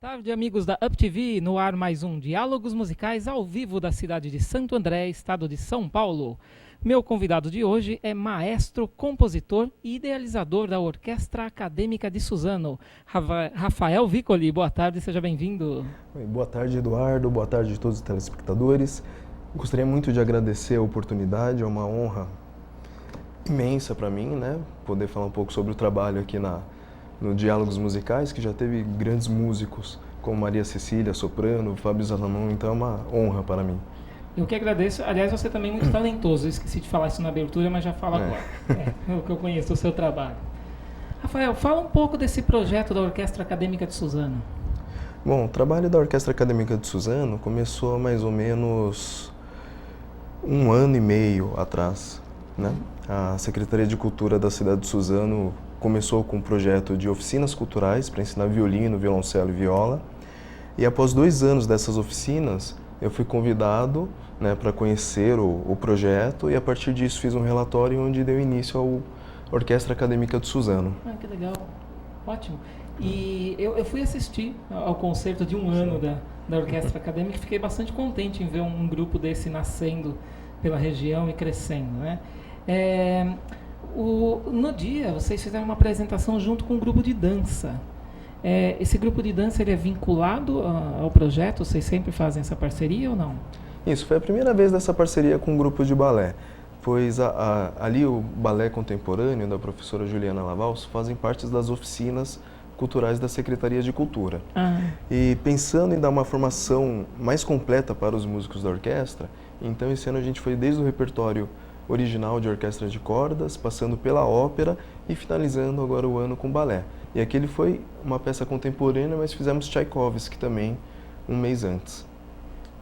Tarde, amigos da UpTV, no ar mais um Diálogos Musicais ao vivo da cidade de Santo André, estado de São Paulo. Meu convidado de hoje é maestro, compositor e idealizador da Orquestra Acadêmica de Suzano, Rafael Vicoli. Boa tarde, seja bem-vindo. Boa tarde, Eduardo. Boa tarde a todos os telespectadores. Gostaria muito de agradecer a oportunidade, é uma honra imensa para mim, né? Poder falar um pouco sobre o trabalho aqui no Diálogos Musicais, que já teve grandes músicos como Maria Cecília, soprano, Fábio Zalamão, então é uma honra para mim. Eu que agradeço. Aliás, você também é muito talentoso. Eu esqueci de falar isso na abertura, mas já falo agora. É o que eu conheço do seu trabalho. Rafael, fala um pouco desse projeto da Orquestra Acadêmica de Suzano. Bom, o trabalho da Orquestra Acadêmica de Suzano começou há mais ou menos 1 ano e meio atrás, né? A Secretaria de Cultura da cidade de Suzano começou com um projeto de oficinas culturais para ensinar violino, violoncelo e viola. E após 2 anos dessas oficinas, eu fui convidado, né, para conhecer o projeto e a partir disso fiz um relatório onde deu início à Orquestra Acadêmica de Suzano. Ah, que legal. Ótimo. E eu fui assistir ao concerto de 1 ano da Orquestra Acadêmica e fiquei bastante contente em ver um grupo desse nascendo pela região e crescendo, né? No dia, vocês fizeram uma apresentação junto com um grupo de dança. Esse grupo de dança ele é vinculado ao projeto? Vocês sempre fazem essa parceria ou não? Isso, foi a primeira vez dessa parceria com um grupo de balé, pois ali o balé contemporâneo da professora Juliana Lavalso fazem parte das oficinas culturais da Secretaria de Cultura. E pensando em dar uma formação mais completa para os músicos da orquestra, então esse ano a gente foi desde o repertório original de orquestra de cordas, passando pela ópera e finalizando agora o ano com balé. E aquele foi uma peça contemporânea, mas fizemos Tchaikovsky também 1 mês antes.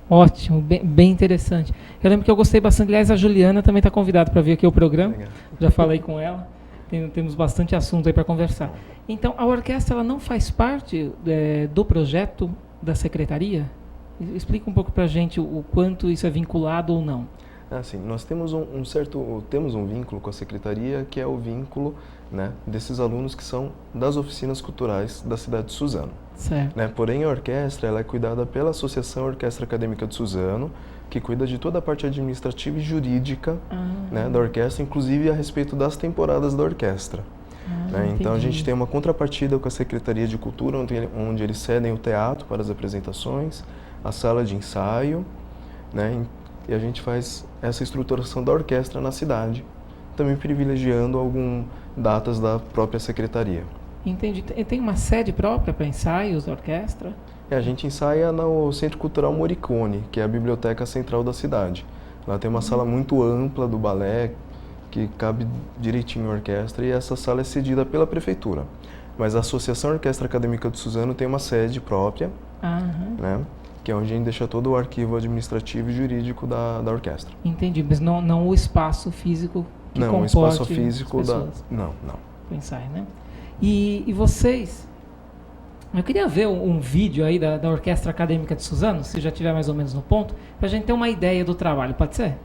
Ótimo, bem interessante. Eu lembro que eu gostei bastante, aliás, a Juliana também está convidada para vir aqui ao programa. Legal. Já falei com ela, temos bastante assunto aí para conversar. Então, a orquestra ela não faz parte do projeto da Secretaria? Explica um pouco para a gente o quanto isso é vinculado ou não. Sim, nós temos um vínculo com a Secretaria, que é o vínculo, né, desses alunos que são das oficinas culturais da cidade de Suzano. Certo. Né, porém, a orquestra ela é cuidada pela Associação Orquestra Acadêmica de Suzano, que cuida de toda a parte administrativa e jurídica, né, da orquestra, inclusive a respeito das temporadas da orquestra. Né, então, a gente tem uma contrapartida com a Secretaria de Cultura, onde eles cedem o teatro para as apresentações, a sala de ensaio, né, e a gente faz essa estruturação da orquestra na cidade, também privilegiando algumas datas da própria secretaria. Entendi. Tem uma sede própria para ensaios da orquestra? A gente ensaia no Centro Cultural Morricone, que é a biblioteca central da cidade. Lá tem uma sala muito ampla do balé, que cabe direitinho a orquestra, e essa sala é cedida pela prefeitura. Mas a Associação Orquestra Acadêmica de Suzano tem uma sede própria, né? Que é onde a gente deixa todo o arquivo administrativo e jurídico da orquestra. Entendi, mas não o espaço físico que não, comporte o espaço físico as pessoas. Não. O ensaio, né? E vocês... Eu queria ver um vídeo aí da Orquestra Acadêmica de Suzano, se já estiver mais ou menos no ponto, para a gente ter uma ideia do trabalho, pode ser?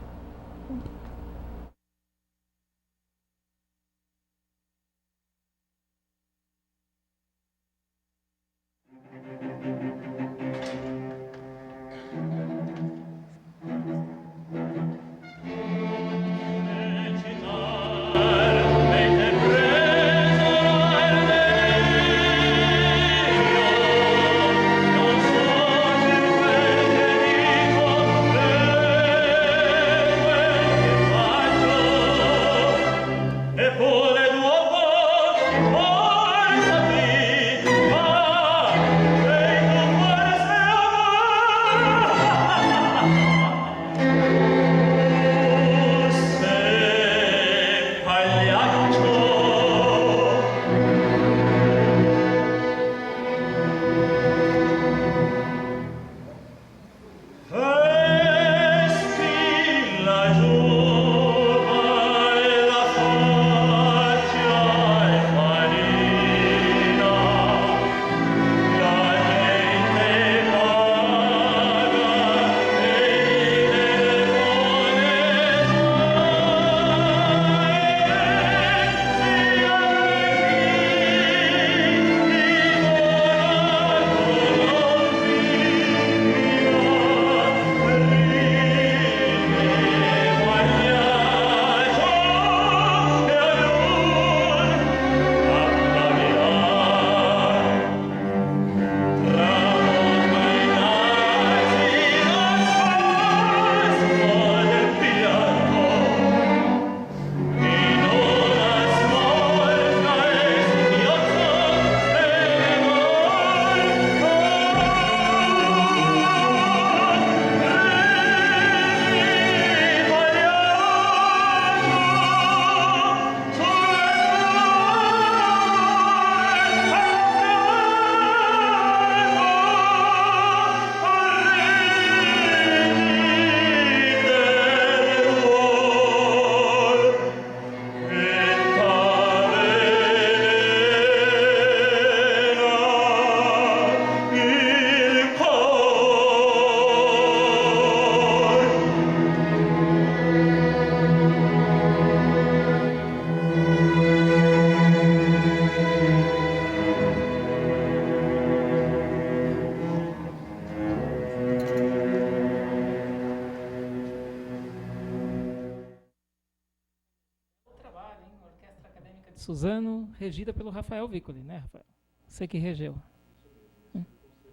de Suzano, regida pelo Rafael Vicoli, né, Rafael? Você que regeu.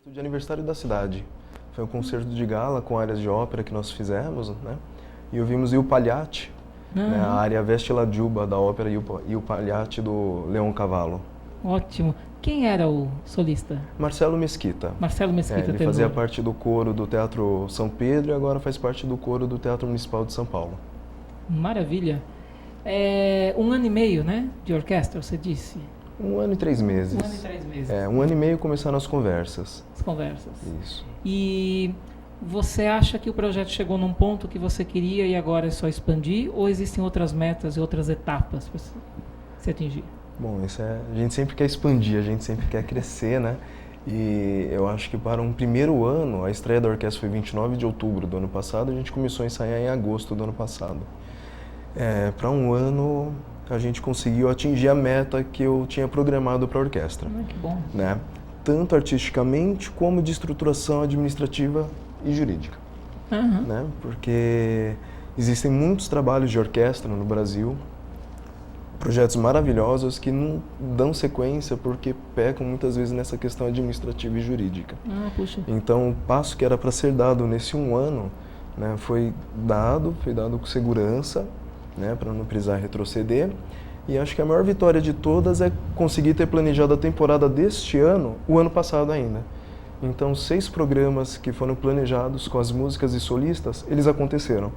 De aniversário da cidade. Foi um concerto de gala com áreas de ópera que nós fizemos, né? E ouvimos Il Pagliacci, né? A área Vesti la Giubba da ópera Il Pagliacci do Leon Cavallo. Ótimo. Quem era o solista? Marcelo Mesquita. Marcelo Mesquita, ele fazia parte do coro do Teatro São Pedro e agora faz parte do coro do Teatro Municipal de São Paulo. Maravilha. 1 ano e meio, né, de orquestra, você disse? 1 ano e 3 meses. 1 ano e 3 meses. 1 ano e meio começaram as conversas. As conversas. Isso. E você acha que o projeto chegou num ponto que você queria e agora é só expandir? Ou existem outras metas e outras etapas para se atingir? Bom, a gente sempre quer expandir, a gente sempre quer crescer, né? E eu acho que para um primeiro ano, a estreia da orquestra foi 29 de outubro do ano passado, a gente começou a ensaiar em agosto do ano passado. Para um ano, a gente conseguiu atingir a meta que eu tinha programado para a orquestra. Que bom. Né? Tanto artisticamente como de estruturação administrativa e jurídica. Né? Porque existem muitos trabalhos de orquestra no Brasil, projetos maravilhosos que não dão sequência porque pecam muitas vezes nessa questão administrativa e jurídica. Puxa. Então, o passo que era para ser dado nesse 1 ano, né, foi dado com segurança, né, para não precisar retroceder. E acho que a maior vitória de todas é conseguir ter planejado a temporada deste ano, o ano passado ainda. Então, 6 programas que foram planejados com as músicas e solistas, eles aconteceram.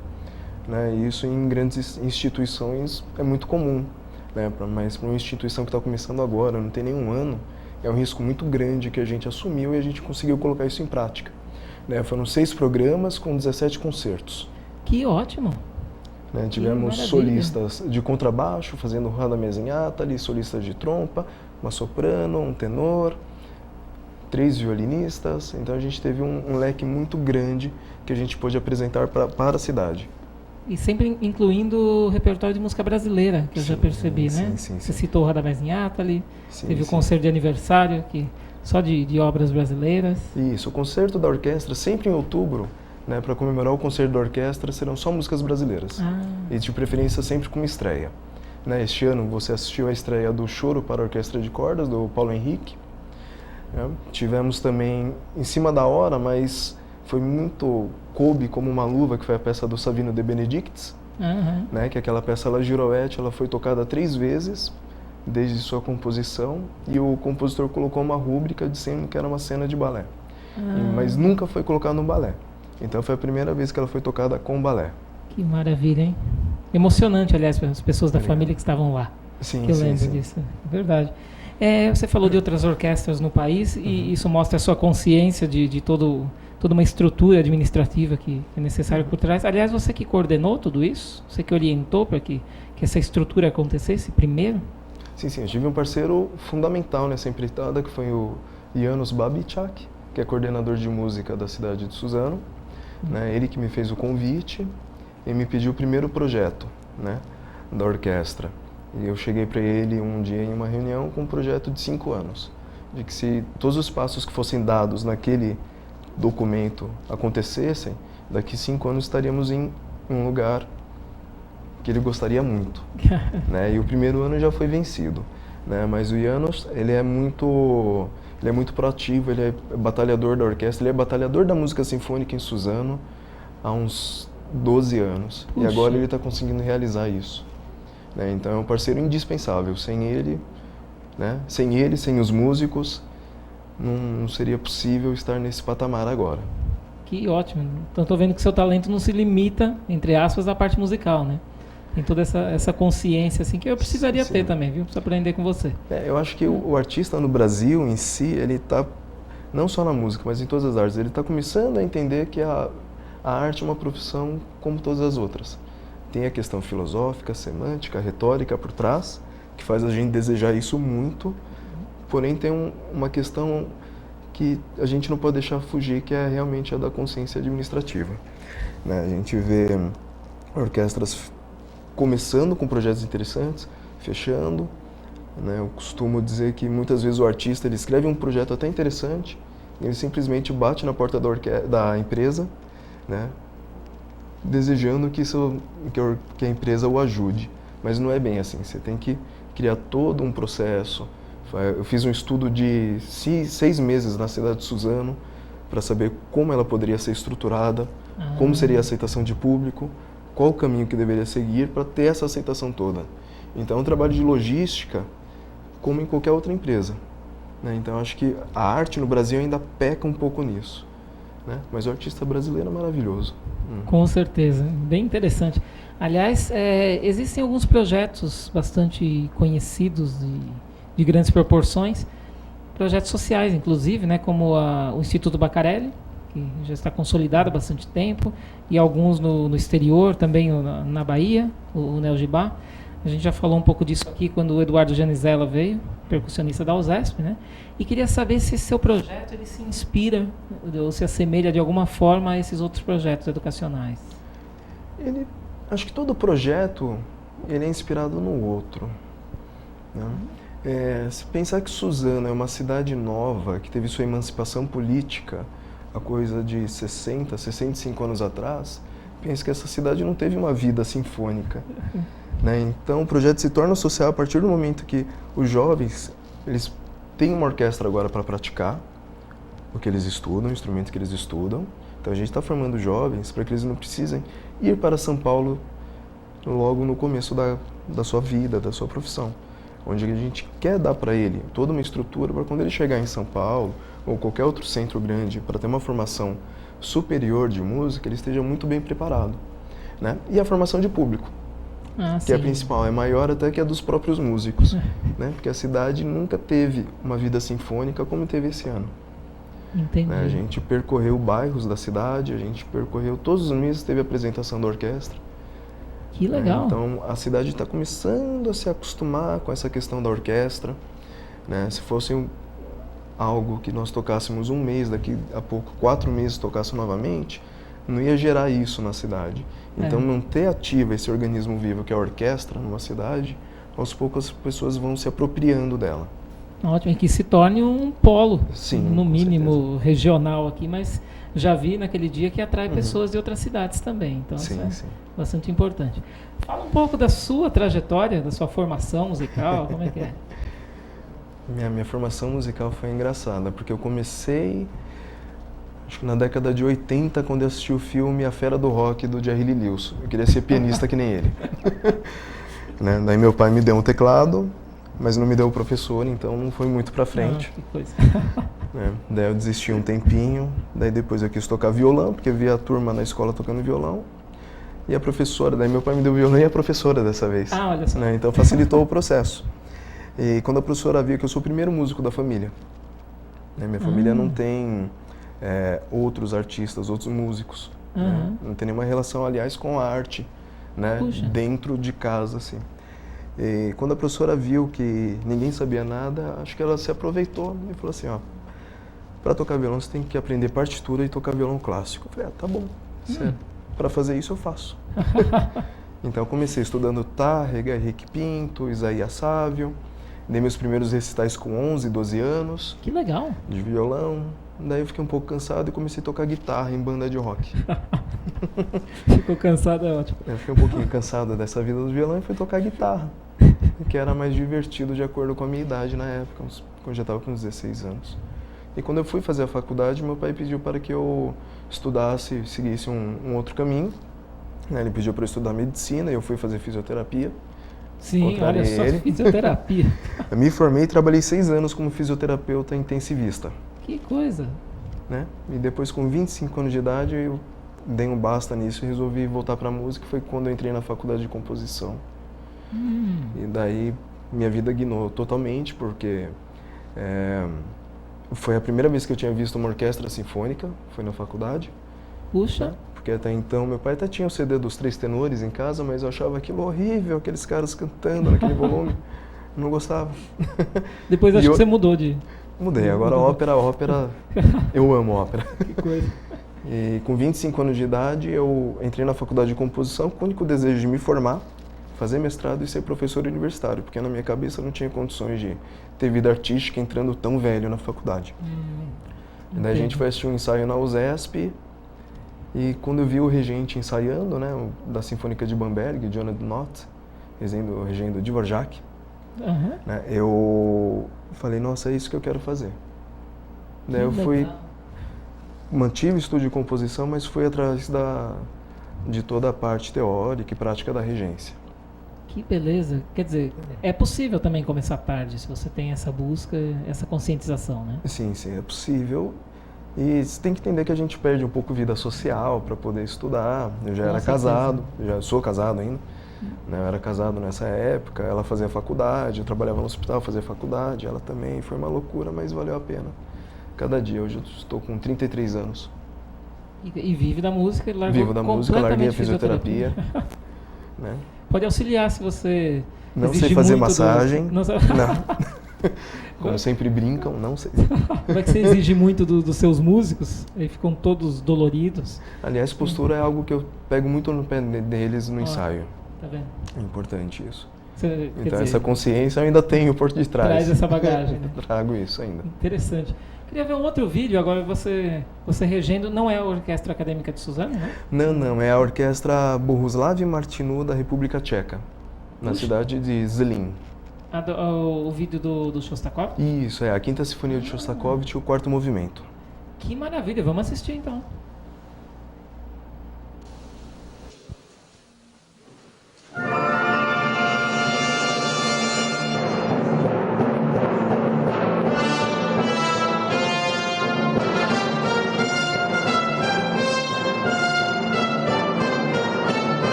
Né, e isso em grandes instituições é muito comum. Né, mas para uma instituição que está começando agora, não tem nenhum ano, é um risco muito grande que a gente assumiu e a gente conseguiu colocar isso em prática. Né, foram 6 programas com 17 concertos. Que ótimo! Né, tivemos solistas de contrabaixo fazendo Rada Mezenhata, ali solistas de trompa, uma soprano, um tenor, 3 violinistas. Então a gente teve um leque muito grande que a gente pôde apresentar para a cidade. E sempre incluindo o repertório de música brasileira, que eu já percebi, né? Você citou o Radamés Inhata ali, teve o concerto de aniversário, que só de obras brasileiras. Isso, o concerto da orquestra, sempre em outubro, né, para comemorar o concerto da orquestra, serão só músicas brasileiras. E de preferência sempre com estreia. Né, este ano você assistiu a estreia do Choro para a Orquestra de Cordas, do Paulo Henrique. Né, tivemos também Em Cima da Hora, mas foi muito coube como uma luva, que foi a peça do Savino de Benedictis, né, que aquela peça La Girouette, ela foi tocada 3 vezes desde sua composição e o compositor colocou uma rúbrica dizendo que era uma cena de balé, mas nunca foi colocada no balé. Então foi a primeira vez que ela foi tocada com balé. Que maravilha, hein? Emocionante, aliás, para as pessoas da família que estavam lá. Sim, que eu lembro disso, é verdade. Você falou de outras orquestras no país e isso mostra a sua consciência de toda uma estrutura administrativa que é necessária por trás. Aliás, você que coordenou tudo isso? Você que orientou para que essa estrutura acontecesse primeiro? Sim, eu tive um parceiro fundamental nessa empreitada, que foi o Janusz Babicak, que é coordenador de música da cidade de Suzano. Né, ele que me fez o convite e me pediu o primeiro projeto, né, da orquestra. E eu cheguei para ele um dia em uma reunião com um projeto de 5 anos, de que se todos os passos que fossem dados naquele documento acontecessem, daqui 5 anos estaríamos em um lugar que ele gostaria muito. Né, e o primeiro ano já foi vencido. Né, mas o Janusz, ele é muito proativo, ele é batalhador da orquestra, ele é batalhador da música sinfônica em Suzano há uns 12 anos. Puxa. E agora ele está conseguindo realizar isso. Né, então é um parceiro indispensável. Sem ele, sem os músicos, não seria possível estar nesse patamar agora. Que ótimo. Então estou vendo que seu talento não se limita, entre aspas, à parte musical, né? Tem toda essa consciência assim, que eu precisaria ter também, viu? Preciso aprender com você. Eu acho que o artista no Brasil em si, ele está, não só na música, mas em todas as artes, ele está começando a entender que a arte é uma profissão como todas as outras. Tem a questão filosófica, semântica, retórica por trás, que faz a gente desejar isso muito, porém tem uma questão que a gente não pode deixar fugir, que é realmente a da consciência administrativa. Né? A gente vê orquestras começando com projetos interessantes, fechando. Né? Eu costumo dizer que muitas vezes o artista ele escreve um projeto até interessante, e ele simplesmente bate na porta da empresa, né? Desejando que a empresa o ajude. Mas não é bem assim, você tem que criar todo um processo. Eu fiz um estudo de 6 meses na cidade de Suzano para saber como ela poderia ser estruturada, como seria a aceitação de público, qual o caminho que deveria seguir para ter essa aceitação toda. Então é um trabalho de logística como em qualquer outra empresa, né? Então acho que a arte no Brasil ainda peca um pouco nisso, né? Mas o artista brasileiro é maravilhoso. Com certeza, bem interessante. Aliás, existem alguns projetos bastante conhecidos de grandes proporções, projetos sociais, inclusive, né, como o Instituto Bacarelli, que já está consolidado há bastante tempo, e alguns no exterior, também na Bahia, o Neo Gibá. A gente já falou um pouco disso aqui quando o Eduardo Janizella veio, percussionista da USESP, né? E queria saber se esse seu projeto ele se inspira ou se assemelha de alguma forma a esses outros projetos educacionais. Acho que todo projeto ele é inspirado no outro, né? Se pensar que Suzano é uma cidade nova, que teve sua emancipação política há coisa de 65 anos atrás, penso que essa cidade não teve uma vida sinfônica, né? Então o projeto se torna social a partir do momento que os jovens eles têm uma orquestra agora para praticar o que eles estudam, o instrumento que eles estudam. Então a gente está formando jovens para que eles não precisem ir para São Paulo logo no começo da sua vida, da sua profissão. Onde a gente quer dar para ele toda uma estrutura para quando ele chegar em São Paulo ou qualquer outro centro grande para ter uma formação superior de música, ele esteja muito bem preparado, né? E a formação de público, que é a principal, é maior até que a dos próprios músicos, né? Porque a cidade nunca teve uma vida sinfônica como teve esse ano. Entendi. A gente percorreu bairros da cidade, a gente percorreu todos os meses, teve apresentação da orquestra. Que legal. Então a cidade está começando a se acostumar com essa questão da orquestra, né? Se fosse algo que nós tocássemos um mês, daqui a pouco 4 meses tocasse novamente, não ia gerar isso na cidade. Então manter ativa esse organismo vivo que é a orquestra numa cidade, aos poucos as pessoas vão se apropriando dela. Ótimo, e que se torne um polo, sim, no mínimo regional aqui, mas já vi naquele dia que atrai pessoas de outras cidades também, então sim, isso é bastante importante. Fala um pouco da sua trajetória, da sua formação musical, como é que é? Minha formação musical foi engraçada, porque eu comecei, acho que na década de 80, quando eu assisti o filme A Fera do Rock, do Jerry Lee Lewis. Eu queria ser pianista que nem ele. Né? Daí meu pai me deu um teclado, mas não me deu o professor, então não foi muito pra frente. Que coisa. Daí eu desisti um tempinho, daí depois eu quis tocar violão, porque eu vi a turma na escola tocando violão, e a professora, daí meu pai me deu violão e a professora dessa vez. Olha só. Né? Então facilitou o processo. E quando a professora viu que eu sou o primeiro músico da família, né? Minha família não tem outros artistas, outros músicos, né? Não tem nenhuma relação, aliás, com a arte, né? Dentro de casa, assim. E quando a professora viu que ninguém sabia nada, acho que ela se aproveitou e falou assim, ó, para tocar violão você tem que aprender partitura e tocar violão clássico. Eu falei, tá bom, para fazer isso eu faço. Então eu comecei estudando Tárrega, Henrique Pinto, Isaías Sávio, dei meus primeiros recitais com 11, 12 anos. Que legal! De violão, daí eu fiquei um pouco cansado e comecei a tocar guitarra em banda de rock. Ficou cansado, é ótimo. Eu fiquei um pouquinho cansado dessa vida do violão e fui tocar guitarra, que era mais divertido de acordo com a minha idade na época, quando eu já estava com uns 16 anos. E quando eu fui fazer a faculdade, meu pai pediu para que eu estudasse, seguisse um outro caminho. Ele pediu para eu estudar medicina e eu fui fazer fisioterapia. Sim, olha só, fisioterapia. Eu me formei e trabalhei 6 anos como fisioterapeuta intensivista. Que coisa! Né? E depois, com 25 anos de idade, eu dei um basta nisso e resolvi voltar para a música. Foi quando eu entrei na faculdade de composição. E daí minha vida guinou totalmente, porque foi a primeira vez que eu tinha visto uma orquestra sinfônica, foi na faculdade. Puxa! Né? Porque até então, meu pai até tinha o CD dos 3 tenores em casa, mas eu achava aquilo horrível, aqueles caras cantando naquele volume. Eu não gostava. Depois acho que você mudou de... Mudei, agora ópera, eu amo ópera. Que coisa. E com 25 anos de idade, eu entrei na faculdade de composição com o único desejo de me formar, fazer mestrado e ser professor universitário, porque na minha cabeça eu não tinha condições de ter vida artística entrando tão velho na faculdade. Daí a gente foi assistir um ensaio na USESP, e quando eu vi o regente ensaiando, né, da Sinfônica de Bamberg, Jonathan Knott, regendo Dvorak, Aham. né, eu falei, nossa, é isso que eu quero fazer. Daí eu mantive o estudo de composição, mas fui atrás de toda a parte teórica e prática da regência. Que beleza. Quer dizer, é possível também começar tarde, se você tem essa busca, essa conscientização, né? Sim, é possível. E você tem que entender que a gente perde um pouco vida social para poder estudar. Eu já era casado, já sou casado ainda. Né? Eu era casado nessa época, ela fazia faculdade, eu trabalhava no hospital, fazia faculdade, ela também. Foi uma loucura, mas valeu a pena. Cada dia, hoje eu estou com 33 anos. E vive da música, largou Vivo da música, larguei a fisioterapia. Né? Pode auxiliar se você não sei fazer massagem. Não. Como sempre brincam, não sei. Como é que você exige muito dos seus músicos? Aí ficam todos doloridos. Aliás, postura é algo que eu pego muito no pé deles no ensaio. Tá vendo? É importante isso. Quer então dizer, essa consciência eu ainda tenho por detrás. Traz essa bagagem. Né? Trago isso ainda. Interessante. Queria ver um outro vídeo, agora você regendo, não é a Orquestra Acadêmica de Suzano, né? Não, é a Orquestra Bohuslav Martinu da República Tcheca, na cidade de Zlín. O vídeo do Shostakovich? Isso, é a Quinta Sinfonia de Shostakovich e o quarto movimento. Que maravilha, vamos assistir então.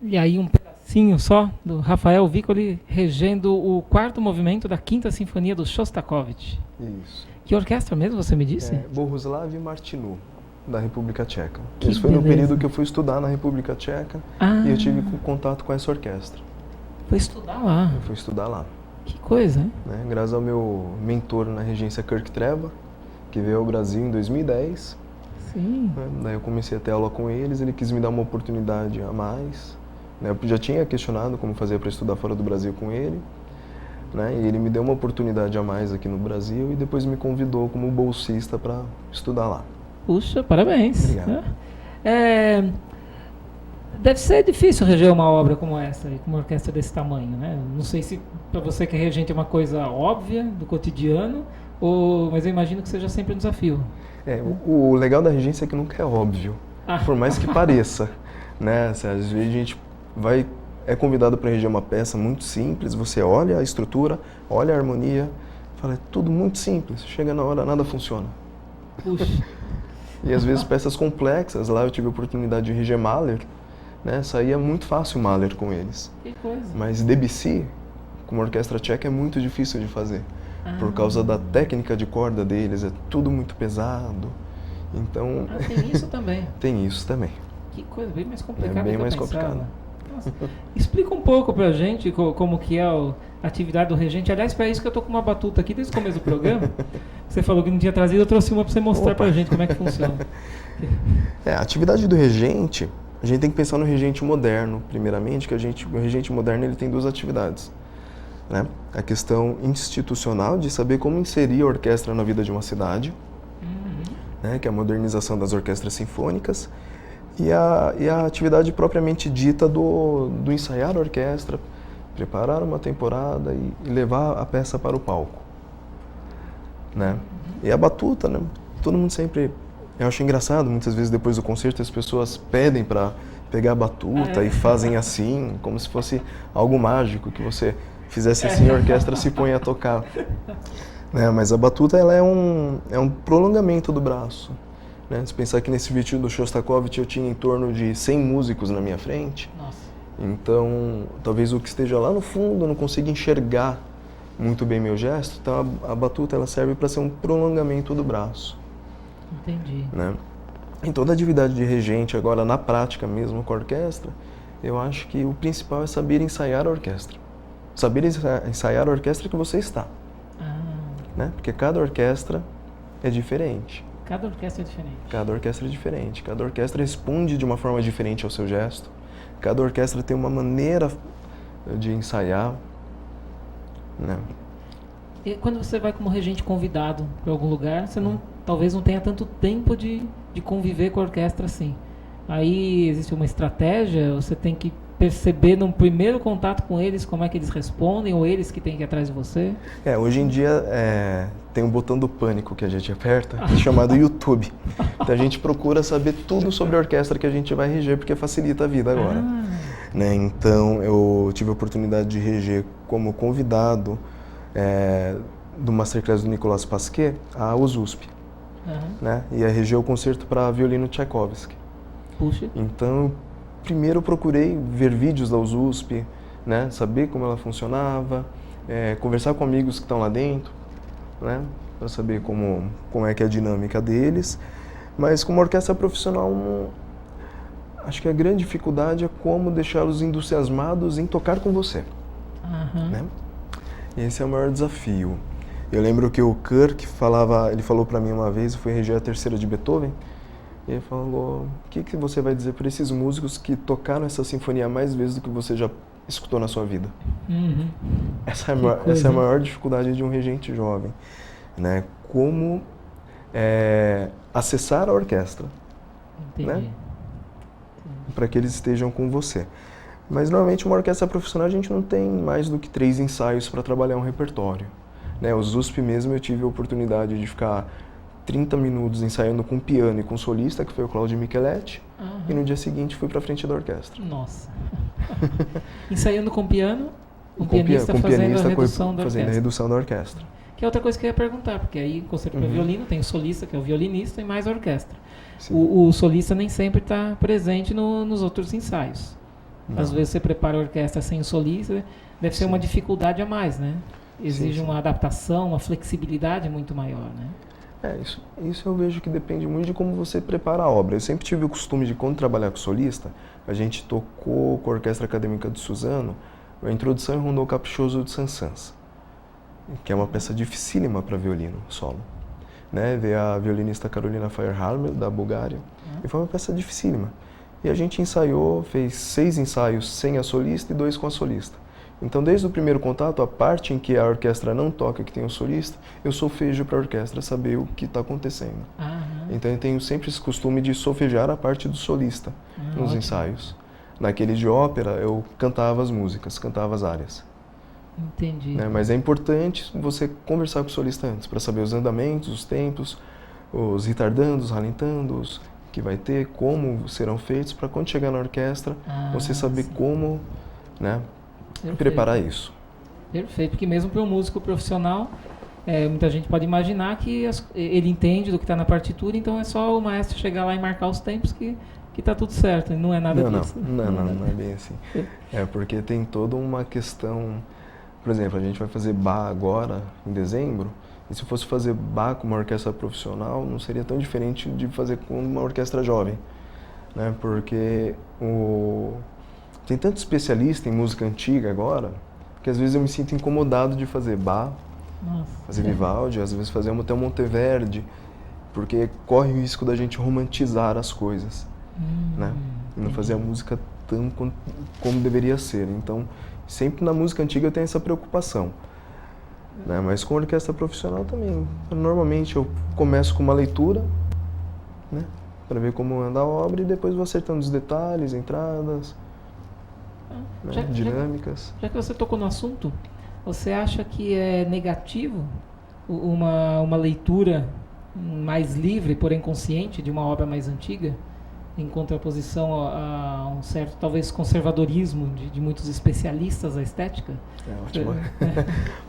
E aí um pedacinho só do Rafael Vicoli regendo o quarto movimento da Quinta Sinfonia do Shostakovich. Isso. Que orquestra mesmo, você me disse? Bohuslav Martinu, da República Tcheca. Que Esse foi no beleza. período que eu fui estudar na República Tcheca e eu tive contato com essa orquestra. Foi estudar lá. Eu fui estudar lá. Que coisa, hein? Né? Graças ao meu mentor na regência Kirk Treva, que veio ao Brasil em 2010. Sim. Né? Daí eu comecei a ter aula com eles, ele quis me dar uma oportunidade a mais. Né? Eu já tinha questionado como fazer para estudar fora do Brasil com ele. Né? E ele me deu uma oportunidade a mais aqui no Brasil e depois me convidou como bolsista para estudar lá. Puxa, parabéns. Obrigado. Deve ser difícil reger uma obra como essa, com uma orquestra desse tamanho, né? Não sei se para você que é regente é uma coisa óbvia, do cotidiano, mas eu imagino que seja sempre um desafio. O legal da regência é que nunca é óbvio, por mais que pareça. Né? Às vezes a gente é convidado para reger uma peça muito simples, você olha a estrutura, olha a harmonia, fala, é tudo muito simples, chega na hora, nada funciona. Puxa. E às vezes peças complexas, lá eu tive a oportunidade de reger Mahler, né? Saía muito fácil Mahler com eles. Que coisa. Mas Debussy, que uma orquestra tcheca é muito difícil de fazer. Por causa da técnica de corda deles, é tudo muito pesado. Então... tem isso também? Tem isso também. Que coisa bem mais complicada. É bem mais complicado. Explica um pouco pra gente como que é a atividade do regente. Aliás, para isso que eu tô com uma batuta aqui desde o começo do programa. Você falou que não tinha trazido, eu trouxe uma para você mostrar pra gente como é que funciona. A atividade do regente, a gente tem que pensar no regente moderno, primeiramente, que o regente moderno ele tem duas atividades. Né? A questão institucional de saber como inserir a orquestra na vida de uma cidade, né? Que é a modernização das orquestras sinfônicas, e a atividade propriamente dita do ensaiar a orquestra, preparar uma temporada e levar a peça para o palco. Né? E a batuta, né? Todo mundo sempre... Eu acho engraçado, muitas vezes depois do concerto as pessoas pedem para pegar a batuta e fazem assim, como se fosse algo mágico, que você fizesse assim e a orquestra se põe a tocar. Né? Mas a batuta ela é um prolongamento do braço. Né? Se pensar que nesse vídeo do Shostakovich eu tinha em torno de 100 músicos na minha frente, Nossa. Então talvez o que esteja lá no fundo não consiga enxergar muito bem meu gesto, então a batuta ela serve para ser um prolongamento do braço. Entendi. Né? Em toda a atividade de regente, agora na prática mesmo com a orquestra, eu acho que o principal é saber ensaiar a orquestra. Saber ensaiar a orquestra que você está. Né? Porque cada orquestra é diferente. Cada orquestra é diferente. Cada orquestra é diferente. Cada orquestra responde de uma forma diferente ao seu gesto. Cada orquestra tem uma maneira de ensaiar. Né? E quando você vai como regente convidado para algum lugar, você talvez não tenha tanto tempo de conviver com a orquestra assim. Aí existe uma estratégia, você tem que perceber no primeiro contato com eles como é que eles respondem, ou eles que têm que ir atrás de você? Hoje em dia tem um botão do pânico que a gente aperta, chamado YouTube. Então a gente procura saber tudo sobre a orquestra que a gente vai reger, porque facilita a vida agora. Né? Então eu tive a oportunidade de reger como convidado do Masterclass do Nicolas Pasquet a USP. Né? E a reger o concerto para violino Tchaikovsky. Puxa. Então primeiro eu procurei ver vídeos da USP, né? Saber como ela funcionava, conversar com amigos que estão lá dentro, né? Para saber como é que é a dinâmica deles. Mas como orquestra profissional, acho que a grande dificuldade é como deixá-los entusiasmados em tocar com você. Né? E esse é o maior desafio. Eu lembro que o Kirk ele falou para mim uma vez, eu fui reger a terceira de Beethoven, e ele falou, o que você vai dizer para esses músicos que tocaram essa sinfonia mais vezes do que você já escutou na sua vida? Essa é a maior dificuldade de um regente jovem. Né? Como acessar a orquestra. Né? Para que eles estejam com você. Mas normalmente uma orquestra profissional a gente não tem mais do que 3 ensaios para trabalhar um repertório. Né? Os USP mesmo eu tive a oportunidade de ficar 30 minutos ensaiando com piano e com solista, que foi o Claudio Micheletti, e no dia seguinte fui para frente da orquestra. Nossa! Ensaiando com piano, o pianista fazendo a redução da orquestra. Que é outra coisa que eu ia perguntar, porque aí em concerto para violino tem o solista, que é o violinista, e mais a orquestra. O solista nem sempre está presente nos outros ensaios. Às vezes você prepara a orquestra sem o solista, deve ser uma dificuldade a mais, né? Exige uma adaptação, uma flexibilidade muito maior, né? Isso eu vejo que depende muito de como você prepara a obra. Eu sempre tive o costume de, quando trabalhar com solista, a gente tocou com a Orquestra Acadêmica de Suzano a introdução em Rondô Caprichoso de Saint-Saëns, que é uma peça dificílima para violino solo. Né? Veio a violinista Carolina Feyerhalmer, da Bulgária, e foi uma peça dificílima. E a gente ensaiou, fez 6 ensaios sem a solista e 2 com a solista. Então, desde o primeiro contato, a parte em que a orquestra não toca, que tem o solista, eu solfejo para a orquestra saber o que está acontecendo. Então, eu tenho sempre esse costume de solfejar a parte do solista nos ensaios. Naquele de ópera, eu cantava as músicas, cantava as áreas. Entendi. Né? Mas é importante você conversar com o solista antes, para saber os andamentos, os tempos, os retardandos, ralentandos que vai ter, como serão feitos, para quando chegar na orquestra, você saber como, né, preparar isso. Perfeito, porque mesmo para um músico profissional, muita gente pode imaginar que ele entende do que está na partitura, então é só o maestro chegar lá e marcar os tempos que está tudo certo, não é nada disso. Não é bem assim. Porque tem toda uma questão Por exemplo, a gente vai fazer Bach agora, em dezembro, e se fosse fazer Bach com uma orquestra profissional, não seria tão diferente de fazer com uma orquestra jovem, né? Porque tem tanto especialista em música antiga agora, que às vezes eu me sinto incomodado de fazer Bach, fazer Vivaldi, às vezes fazer até um Monteverdi, porque corre o risco da gente romantizar as coisas, né? E não fazer a música tão como deveria ser. Então, sempre na música antiga eu tenho essa preocupação, né? Mas com orquestra profissional também. Normalmente eu começo com uma leitura, né? Para ver como anda a obra, e depois vou acertando os detalhes, entradas, né? Dinâmicas. Já que você tocou no assunto, você acha que é negativo uma leitura mais livre, porém consciente, de uma obra mais antiga, em contraposição a um certo, talvez, conservadorismo de muitos especialistas da estética?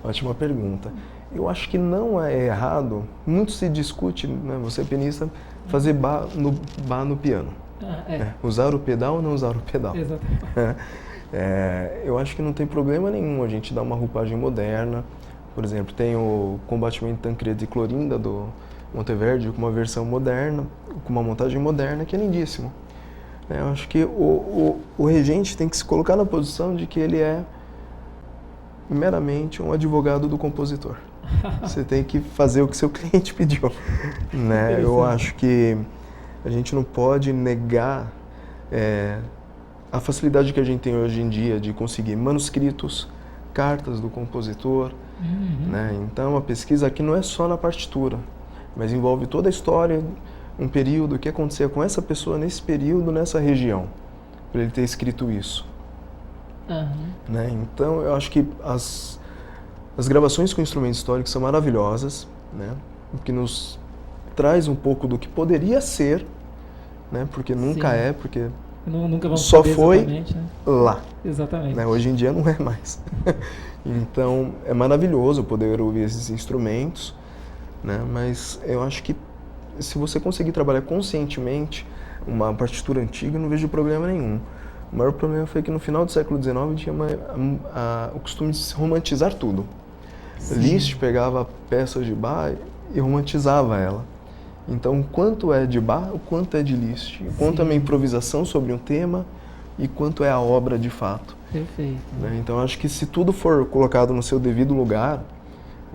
Ótima pergunta. Eu acho que não é errado, muito se discute, né, você é pianista, fazer bar no piano. Usar o pedal ou não usar o pedal. Exatamente. Eu acho que não tem problema nenhum a gente dar uma roupagem moderna. Por exemplo, tem o Combattimento Tancredi e Clorinda do Monteverdi com uma versão moderna, com uma montagem moderna, que é lindíssimo. Eu acho que o regente tem que se colocar na posição de que ele é meramente um advogado do compositor. Você tem que fazer o que seu cliente pediu, né? Eu acho que a gente não pode negar a facilidade que a gente tem hoje em dia de conseguir manuscritos, cartas do compositor, né? Então a pesquisa aqui não é só na partitura, mas envolve toda a história, um período, o que acontecia com essa pessoa nesse período, nessa região, para ele ter escrito isso. Né? Então, eu acho que as gravações com instrumentos históricos são maravilhosas, né? Que nos traz um pouco do que poderia ser, né? Porque nunca porque nunca vamos só foi, né? lá. Exatamente. Né? Hoje em dia não é mais. Então, é maravilhoso poder ouvir esses instrumentos, né? Mas eu acho que se você conseguir trabalhar conscientemente uma partitura antiga, eu não vejo problema nenhum. O maior problema foi que no final do século XIX tinha o costume de se romantizar tudo. Liszt pegava peças de Bach e romantizava ela. Então, o quanto é de Bach, o quanto é de Liszt, o quanto é uma improvisação sobre um tema e quanto é a obra de fato. Perfeito. Né? Então, acho que se tudo for colocado no seu devido lugar,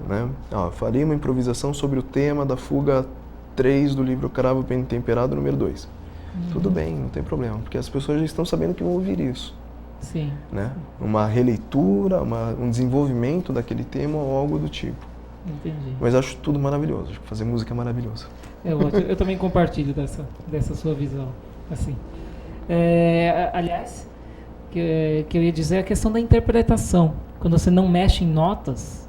né? Faria uma improvisação sobre o tema da fuga 3 do livro Cravo Bem Temperado, número 2. Tudo bem, não tem problema, porque as pessoas já estão sabendo que vão ouvir isso. Sim. Né? Uma releitura, um desenvolvimento daquele tema ou algo do tipo. Entendi. Mas acho tudo maravilhoso, acho que fazer música é maravilhoso. Eu também compartilho dessa sua visão. Assim. Aliás, que eu ia dizer é a questão da interpretação. Quando você não mexe em notas,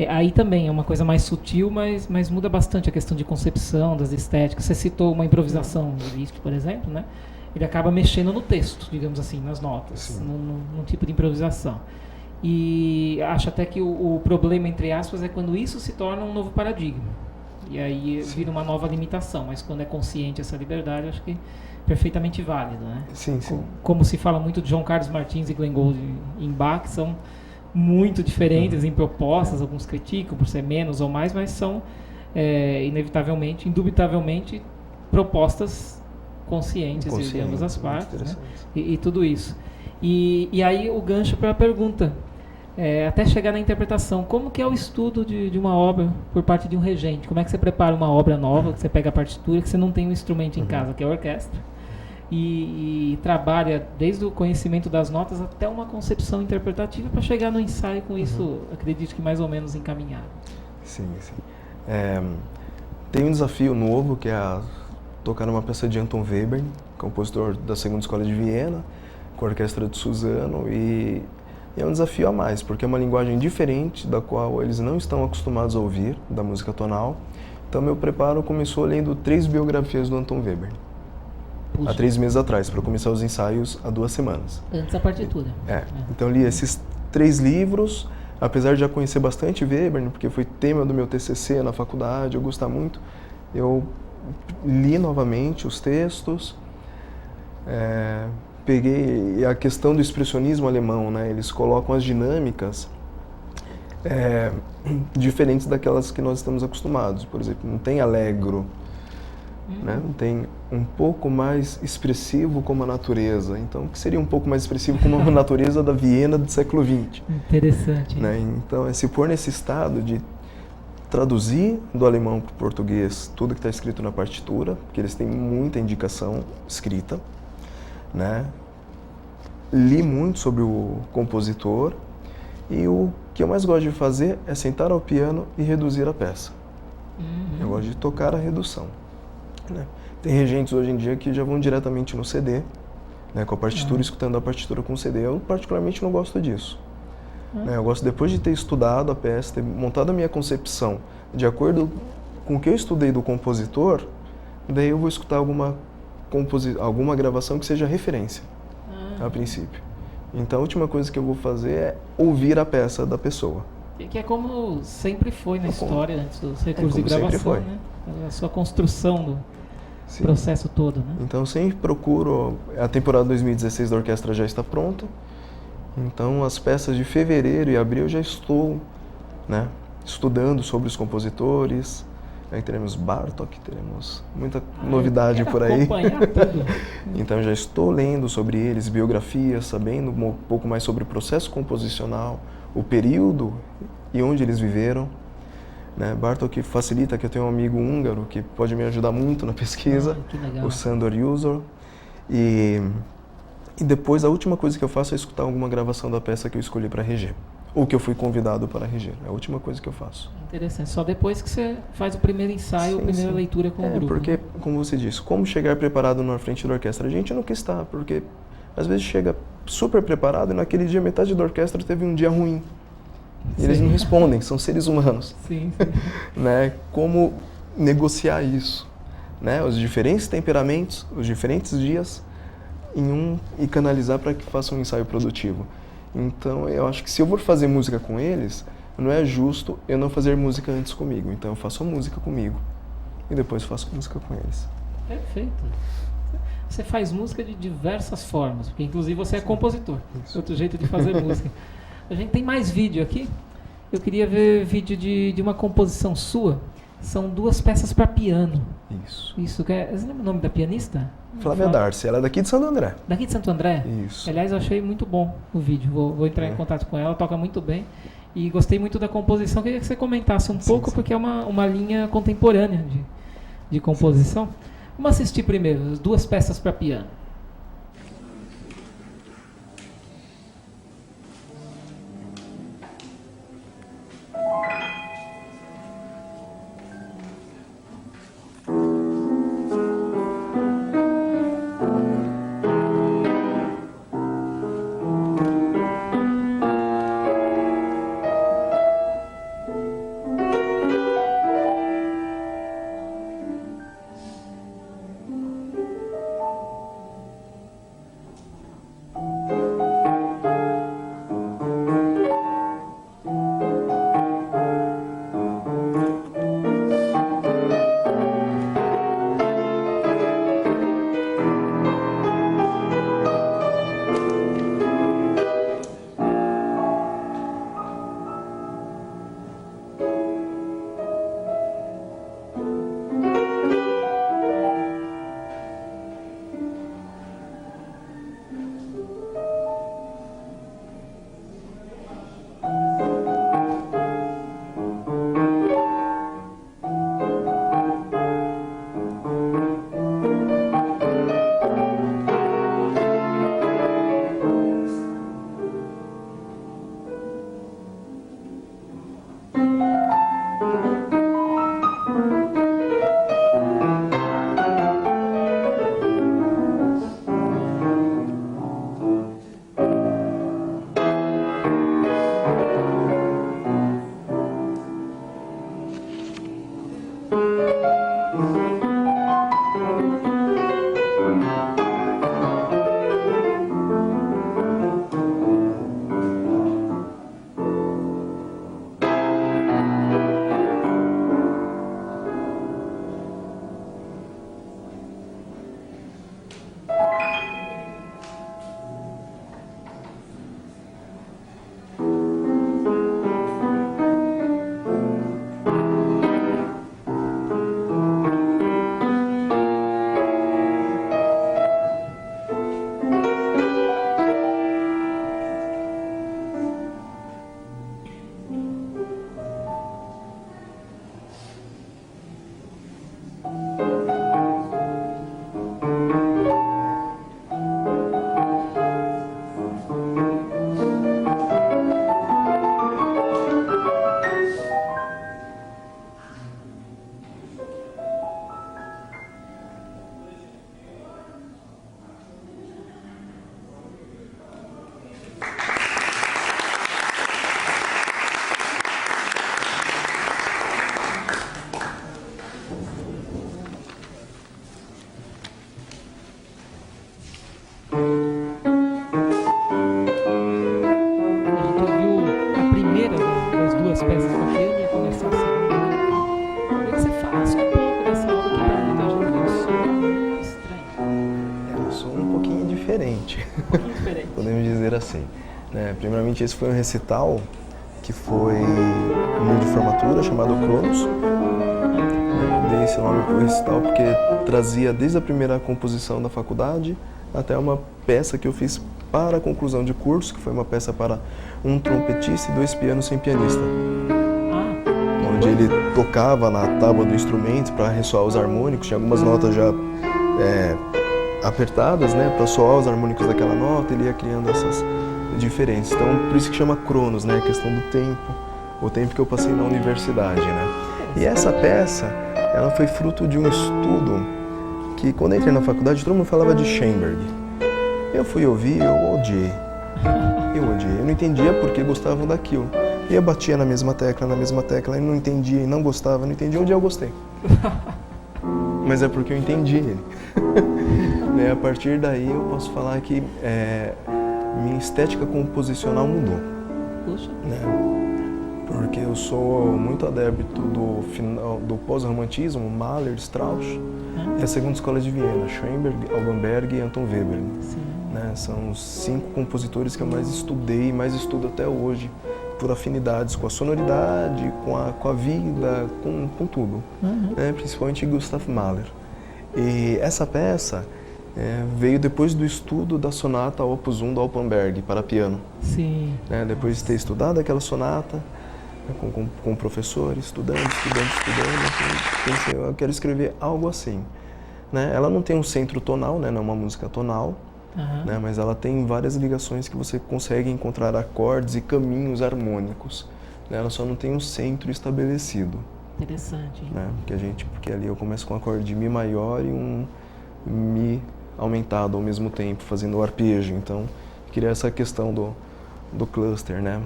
aí também é uma coisa mais sutil, mas muda bastante a questão de concepção, das estéticas. Você citou uma improvisação do Liszt, por exemplo, né? Ele acaba mexendo no texto, digamos assim, nas notas, num tipo de improvisação. E acho até que o problema, entre aspas, é quando isso se torna um novo paradigma. E aí vira uma nova limitação, mas quando é consciente essa liberdade, acho que é perfeitamente válido, né? Sim. Como se fala muito de João Carlos Martins e Glenn Gould em Bach, que são muito diferentes em propostas, alguns criticam por ser menos ou mais, mas são inevitavelmente, indubitavelmente, propostas conscientes de ambas as partes, né? E tudo isso. E aí o gancho para a pergunta, até chegar na interpretação, como que é o estudo de uma obra por parte de um regente? Como é que você prepara uma obra nova, que você pega a partitura, que você não tem um instrumento em casa, que é a orquestra, e trabalha desde o conhecimento das notas até uma concepção interpretativa para chegar no ensaio com isso, acredito que mais ou menos encaminhado. Sim. Tem um desafio novo, que é tocar numa peça de Anton Webern, compositor da Segunda Escola de Viena, com a orquestra de Suzano, e é um desafio a mais, porque é uma linguagem diferente da qual eles não estão acostumados a ouvir, da música tonal. Então, meu preparo começou lendo 3 biografias do Anton Webern. Há 3 meses atrás, para começar os ensaios há 2 semanas. Antes da partitura. Então li esses 3 livros, apesar de já conhecer bastante Webern, porque foi tema do meu TCC na faculdade, eu gostava muito, eu li novamente os textos, peguei a questão do expressionismo alemão, né? Eles colocam as dinâmicas diferentes daquelas que nós estamos acostumados. Por exemplo, não tem Allegro, né? Não tem um pouco mais expressivo como a natureza. Então, o que seria um pouco mais expressivo como a natureza da Viena do século XX? Interessante. Né? Então, é se pôr nesse estado de traduzir do alemão para o português tudo que está escrito na partitura, porque eles têm muita indicação escrita, né? Li muito sobre o compositor e o que eu mais gosto de fazer é sentar ao piano e reduzir a peça. Eu gosto de tocar a redução, né? Tem regentes hoje em dia que já vão diretamente no CD, né, com a partitura, escutando a partitura com o CD. Eu particularmente não gosto disso. Né? Eu gosto, depois de ter estudado a peça, ter montado a minha concepção de acordo com o que eu estudei do compositor, daí eu vou escutar alguma gravação que seja referência, a princípio. Então a última coisa que eu vou fazer é ouvir a peça da pessoa. Que é como sempre foi na história, antes dos recursos de sempre gravação, foi. né? A sua construção do Sim. processo todo, né? Então eu sempre procuro, a temporada 2016 da orquestra já está pronta, então as peças de fevereiro e abril eu já estou, né, estudando sobre os compositores. Aí teremos Bartók, teremos muita novidade por aí. Acompanhar tudo. Então já estou lendo sobre eles, biografias, sabendo um pouco mais sobre o processo composicional, o período e onde eles viveram. Né? Bartók facilita, que eu tenho um amigo húngaro que pode me ajudar muito na pesquisa, Que legal. o Sándor József. E depois a última coisa que eu faço é escutar alguma gravação da peça que eu escolhi para reger, ou que eu fui convidado para reger. É a última coisa que eu faço. Interessante. Só depois que você faz o primeiro ensaio, a primeira leitura com o grupo. Porque, né? como você disse, como chegar preparado na frente da orquestra? A gente nunca está, porque às vezes chega super preparado e naquele dia metade da orquestra teve um dia ruim. E eles não respondem, são seres humanos. Sim. Né? Como negociar isso? Né? Os diferentes temperamentos, os diferentes dias e canalizar para que faça um ensaio produtivo. Então, eu acho que se eu for fazer música com eles, não é justo eu não fazer música antes comigo. Então, eu faço a música comigo e depois faço música com eles. Perfeito. Você faz música de diversas formas, porque inclusive você é compositor. Isso. Outro jeito de fazer música. A gente tem mais vídeo aqui. Eu queria ver vídeo de uma composição sua. São 2 peças para piano. Isso. Isso, você lembra o nome da pianista? Flávia Darcy, ela é daqui de Santo André. Daqui de Santo André? Isso. Aliás, eu achei muito bom o vídeo. Vou entrar em contato com ela, toca muito bem. E gostei muito da composição. Queria que você comentasse um pouco, porque é uma linha contemporânea de composição. Vamos assistir primeiro as 2 peças para piano. falasse um pouco dessa obra que para muita gente é um som estranho. É um som um pouquinho diferente. Um pouquinho diferente. Podemos dizer assim. Primeiramente, esse foi um recital que foi no meu de formatura, chamado Cronos. Dei esse nome para o recital porque trazia desde a primeira composição da faculdade até uma peça que eu fiz para a conclusão de curso, que foi uma peça para um trompetista e 2 pianos sem pianista. Onde ele tocava na tábua do instrumento para ressoar os harmônicos, tinha algumas notas já apertadas, né, para soar os harmônicos daquela nota, ele ia criando essas diferenças. Então, por isso que chama Cronos, né, a questão do tempo, o tempo que eu passei na universidade, né. E essa peça, ela foi fruto de um estudo que, quando eu entrei na faculdade, todo mundo falava de Schoenberg. Eu fui ouvir, eu odiei. Eu não entendia por que gostavam daquilo. E eu batia na mesma tecla, e não entendia, e não gostava, não entendia. Um dia eu gostei. Mas é porque eu entendi ele. A partir daí eu posso falar que minha estética composicional mudou. Puxa. Porque eu sou muito adepto do pós-romantismo, Mahler, Strauss, e a segunda escola de Viena, Schoenberg, Alban Berg e Anton Webern. São os 5 compositores que eu mais estudei e mais estudo até hoje, por afinidades com a sonoridade, com a vida, com tudo. Principalmente Gustav Mahler. E essa peça veio depois do estudo da sonata Opus 1 do Alban Berg para piano. Sim. Depois de ter estudado aquela sonata, com o professor, estudando, pensei, eu quero escrever algo assim. Ela não tem um centro tonal, não é uma música tonal, mas ela tem várias ligações que você consegue encontrar acordes e caminhos harmônicos. Ela só não tem um centro estabelecido. Interessante. Porque ali eu começo com um acorde de Mi maior e um Mi aumentado ao mesmo tempo, fazendo o arpejo. Então, queria essa questão do cluster, né?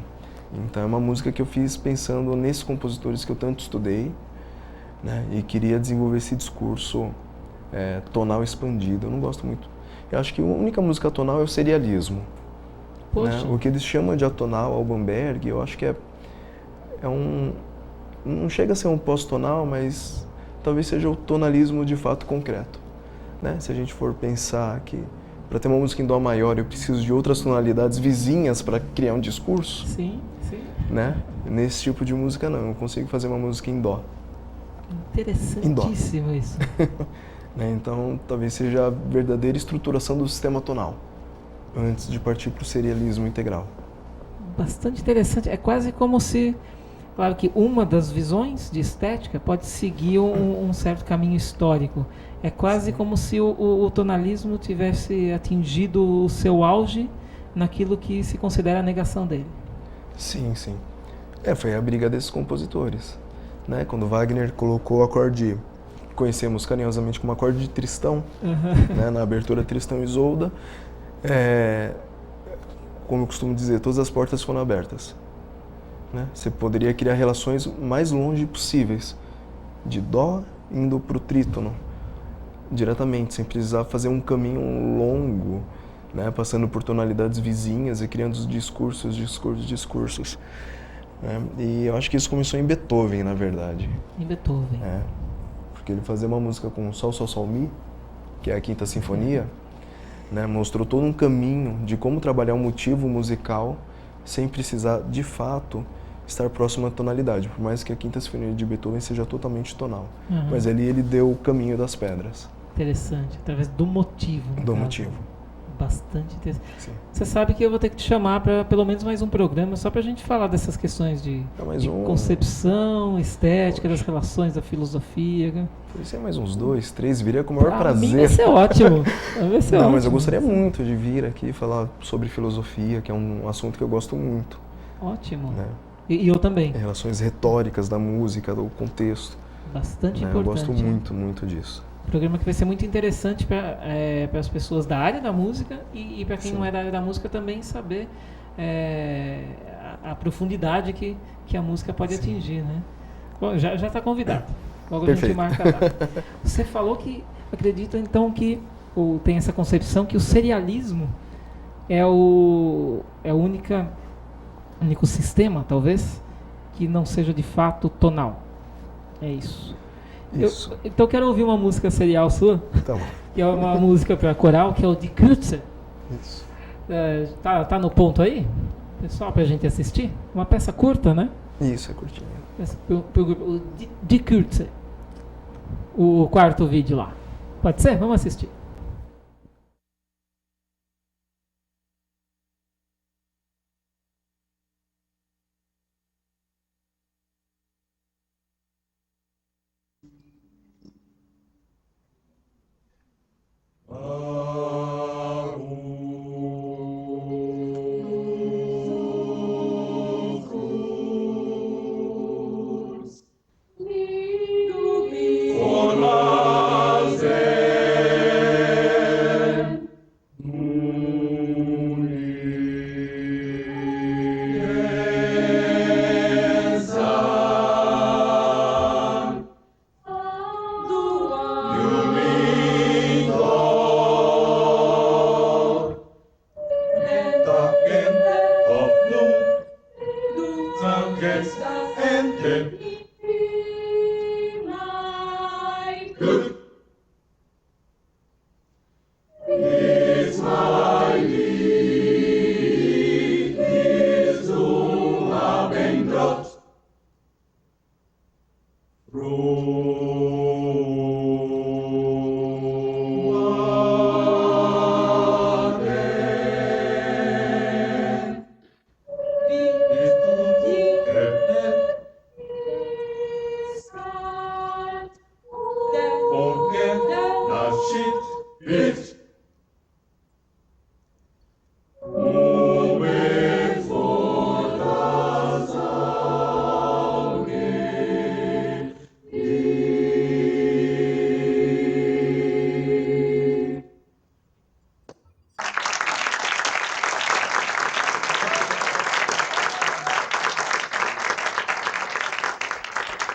Então, é uma música que eu fiz pensando nesses compositores que eu tanto estudei, né? E queria desenvolver esse discurso tonal expandido. Eu não gosto muito. Eu acho que a única música tonal é o serialismo. Né? O que eles chamam de atonal, Alban Berg, eu acho que é não chega a ser um pós-tonal, mas talvez seja o tonalismo de fato concreto. Né? Se a gente for pensar que para ter uma música em dó maior eu preciso de outras tonalidades vizinhas para criar um discurso. Sim. Né? Nesse tipo de música não, eu consigo fazer uma música em dó. Interessantíssimo isso. Então, talvez seja a verdadeira estruturação do sistema tonal, antes de partir para o serialismo integral. Bastante interessante. É quase como se, claro que uma das visões de estética pode seguir um certo caminho histórico. É quase como se o tonalismo tivesse atingido o seu auge naquilo que se considera a negação dele. Sim. Foi a briga desses compositores. Né? Quando Wagner colocou o acorde, conhecemos carinhosamente como acorde de Tristão, né? Na abertura Tristão e Isolda, como eu costumo dizer, todas as portas foram abertas. Né? Você poderia criar relações mais longe possíveis, de Dó indo para o trítono, diretamente, sem precisar fazer um caminho longo, né? Passando por tonalidades vizinhas e criando os discursos. Né? E eu acho que isso começou em Beethoven, na verdade. Em Beethoven. Porque ele fazia uma música com Sol, Sol, Sol, Mi, que é a Quinta Sinfonia, né? Mostrou todo um caminho de como trabalhar um motivo musical sem precisar, de fato, estar próximo à tonalidade, por mais que a Quinta Sinfonia de Beethoven seja totalmente tonal. Mas ali ele deu o caminho das pedras. Interessante, através do motivo. Do motivo. Bastante interessante. Sim. Você sabe que eu vou ter que te chamar para pelo menos mais um programa, só para a gente falar dessas questões de concepção, estética, das relações da filosofia. Por isso é mais uns 2, 3, viria com o maior prazer. Mim vai ser ótimo. Mas eu gostaria muito de vir aqui e falar sobre filosofia, que é um assunto que eu gosto muito. Ótimo. Né? E eu também. Relações retóricas da música, do contexto. Bastante importante. Eu gosto muito, muito disso. Programa que vai ser muito interessante para as pessoas da área da música e para quem não é da área da música também saber a profundidade que a música pode atingir, né? Bom, já está convidado. Logo Perfeito. A gente marca lá. Você falou que acredita então que ou tem essa concepção que o serialismo é o único sistema, talvez, que não seja de fato tonal. É isso. Isso. Então eu quero ouvir uma música serial sua, Então, que é uma música para coral, que é o Die Kürze. isso. Tá no ponto aí? Pessoal, pra gente assistir? Uma peça curta, né? Isso, é curtinho. Pro grupo, o Die Kürze. O quarto vídeo lá. Pode ser? Vamos assistir.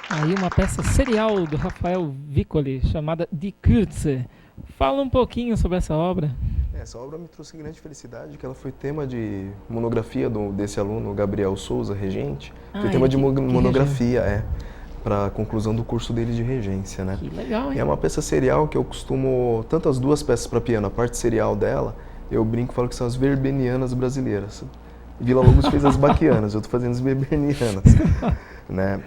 Aí uma peça serial do Rafael Vicoli, chamada Die Kürze. Fala um pouquinho sobre essa obra. Essa obra me trouxe grande felicidade, que ela foi tema de monografia desse aluno, Gabriel Souza, regente. Foi tema de monografia, para a conclusão do curso dele de regência, né? Que legal, hein? É uma peça serial que eu costumo, tanto as duas peças para piano, a parte serial dela, eu brinco e falo que são as Weberianas brasileiras. Vila Lobos fez as baquianas, eu estou fazendo as Weberianas. Né?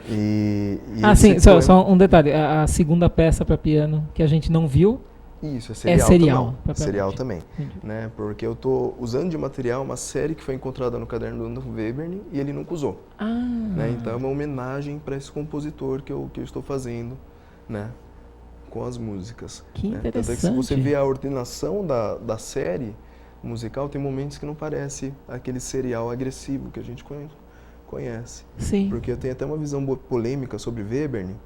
Sim, só um detalhe, a segunda peça para piano que a gente não viu isso, é serial. Serial também, né? Porque eu estou usando de material uma série que foi encontrada no caderno do Andrew Webern e ele nunca usou. Né? Então é uma homenagem para esse compositor que eu estou fazendo, né? Com as músicas. Que né? interessante. Tanto é que se você vê a ordenação da série musical, tem momentos que não parece aquele serial agressivo que a gente conhece. Sim. Porque eu tenho até uma visão polêmica sobre Webern,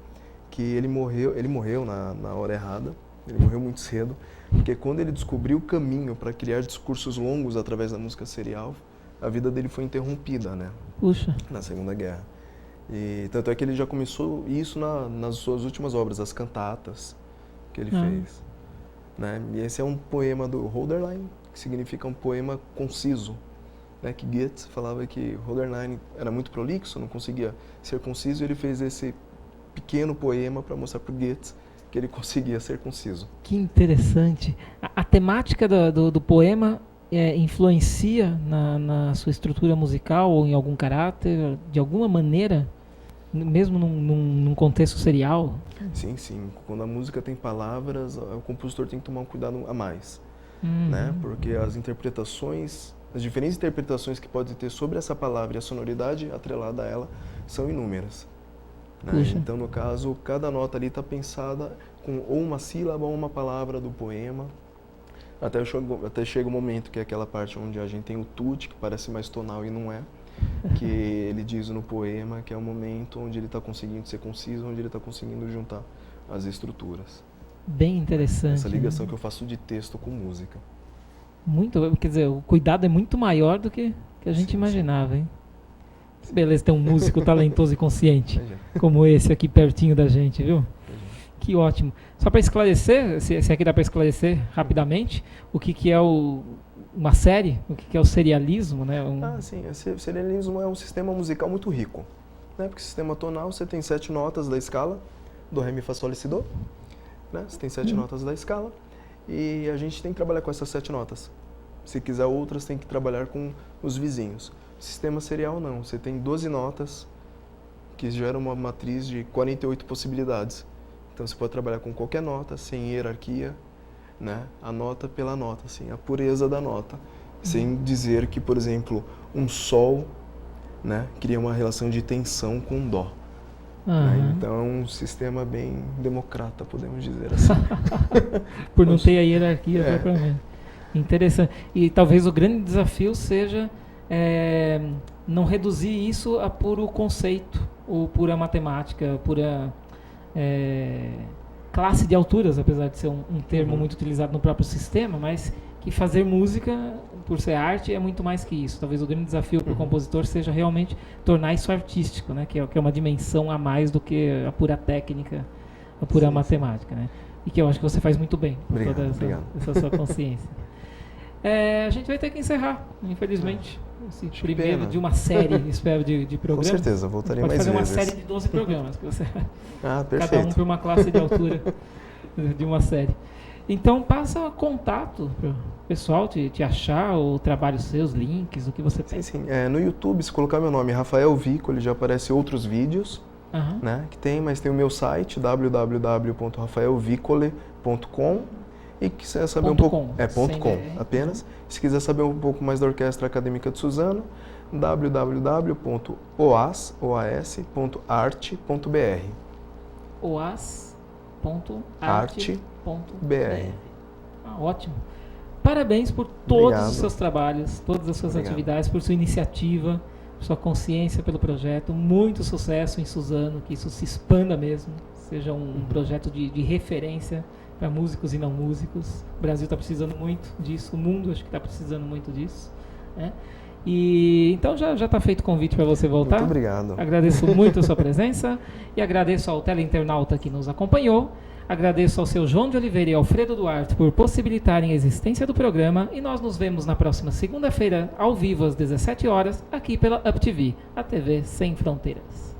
que ele morreu na hora errada, ele morreu muito cedo, porque quando ele descobriu o caminho para criar discursos longos através da música serial, a vida dele foi interrompida, né? Puxa. Na Segunda Guerra. E tanto é que ele já começou isso nas suas últimas obras, as cantatas que ele fez. Né? E esse é um poema do Hölderlin, que significa um poema conciso. Né, que Goethe falava que Hölderlin era muito prolixo, não conseguia ser conciso, e ele fez esse pequeno poema para mostrar para o Goethe que ele conseguia ser conciso. Que interessante. A temática do poema influencia na sua estrutura musical ou em algum caráter, de alguma maneira, mesmo num contexto serial? Sim, sim. Quando a música tem palavras, o compositor tem que tomar um cuidado a mais. Né? Porque as diferentes interpretações que pode ter sobre essa palavra e a sonoridade atrelada a ela são inúmeras. Né? Então, no caso, cada nota ali está pensada com ou uma sílaba ou uma palavra do poema. Até chega o momento que é aquela parte onde a gente tem o tut, que parece mais tonal e não é, que ele diz no poema que é o momento onde ele está conseguindo ser conciso, onde ele está conseguindo juntar as estruturas. Bem interessante. Essa ligação que eu faço de texto com música. Quer dizer, o cuidado é muito maior do que a gente imaginava, hein? Beleza, ter um músico talentoso e consciente como esse aqui pertinho da gente, viu? Que ótimo. Só para esclarecer, se aqui dá para esclarecer rapidamente, o que é uma série, o que é o serialismo, né? Sim, o serialismo é um sistema musical muito rico. Né? Porque o sistema tonal, você tem 7 notas da escala, do, ré, mi, fá, sol, lá, si, do. Né? Você tem 7 notas da escala. E a gente tem que trabalhar com essas 7 notas. Se quiser outras, tem que trabalhar com os vizinhos. Sistema serial não. Você tem 12 notas que geram uma matriz de 48 possibilidades. Então você pode trabalhar com qualquer nota, sem hierarquia, né? A nota pela nota, assim, a pureza da nota. Sem dizer que, por exemplo, um sol, né, cria uma relação de tensão com um dó. Né? Então é um sistema bem democrata, podemos dizer assim. Por não ter a hierarquia propriamente. Interessante. E talvez o grande desafio seja não reduzir isso a puro conceito, ou pura matemática, pura classe de alturas, apesar de ser um termo muito utilizado no próprio sistema, mas que fazer música, por ser arte, é muito mais que isso. Talvez o grande desafio para o compositor seja realmente tornar isso artístico, né? Que é uma dimensão a mais do que a pura técnica, a pura matemática. Né? E que eu acho que você faz muito bem, com toda essa sua consciência. A gente vai ter que encerrar, infelizmente. Esse primeiro pena. De uma série, espero, de programas. Com certeza, voltarei mais vezes. Pode fazer uma série de 12 programas. Que você perfeito. Cada um para uma classe de altura de uma série. Então, passa contato para o pessoal te achar, o trabalho seus, links, o que você tem. Sim. No YouTube, se colocar meu nome, Rafael Vicoli, já aparece outros vídeos, né, que tem, mas tem o meu site, www.rafaelvicoli.com. E quiser saber um pouco... .com apenas. Se quiser saber um pouco mais da Orquestra Acadêmica de Suzano, www.oas.arte.br. oas.arte.br. Ótimo. Parabéns por todos os seus trabalhos, todas as suas atividades, por sua iniciativa, por sua consciência pelo projeto. Muito sucesso em Suzano, que isso se expanda mesmo, seja um projeto de referência para músicos e não músicos. O Brasil está precisando muito disso, o mundo acho que está precisando muito disso. Né? E então já está feito o convite para você voltar. Muito obrigado. Agradeço muito a sua presença e agradeço ao teleinternauta que nos acompanhou. Agradeço ao seu João de Oliveira e Alfredo Duarte por possibilitarem a existência do programa e nós nos vemos na próxima segunda-feira ao vivo às 17 horas aqui pela UpTV, a TV sem fronteiras.